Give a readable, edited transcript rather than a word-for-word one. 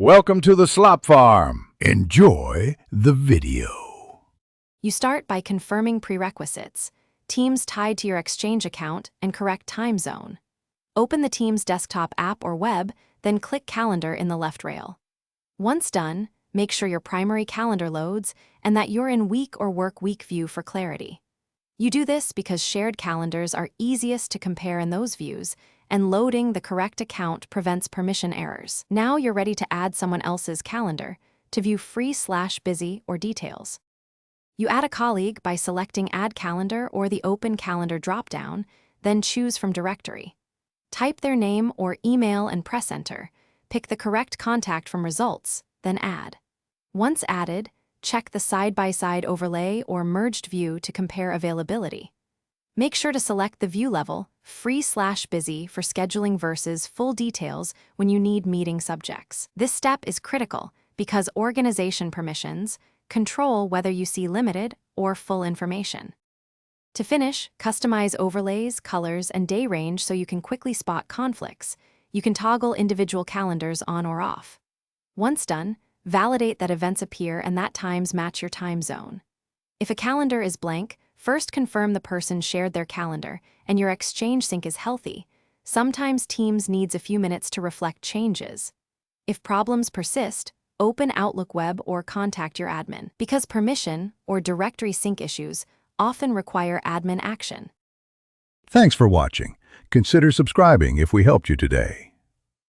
Welcome to the Slop Farm. Enjoy the video. You start by confirming prerequisites, teams tied to your Exchange account, and correct time zone. Open the Teams desktop app or web, then click Calendar in the left rail. Once done, make sure your primary calendar loads and that you're in week or work week view for clarity. You do this because shared calendars are easiest to compare in those views, and loading the correct account prevents permission errors. Now you're ready to add someone else's calendar to view free/busy or details. You add a colleague by selecting Add Calendar or the Open Calendar dropdown, then choose from Directory. Type their name or email and press Enter. Pick the correct contact from results, then add. Once added, check the side-by-side overlay or merged view to compare availability. Make sure to select the view level, free/busy, for scheduling versus full details when you need meeting subjects. This step is critical because organization permissions control whether you see limited or full information. To finish, customize overlays, colors, and day range so you can quickly spot conflicts. You can toggle individual calendars on or off. Once done, validate that events appear and that times match your time zone. If a calendar is blank, first confirm the person shared their calendar and your Exchange sync is healthy. Sometimes Teams needs a few minutes to reflect changes. If problems persist, open Outlook web or contact your admin, because permission or directory sync issues often require admin action. Thanks for watching. Consider subscribing if we helped you today.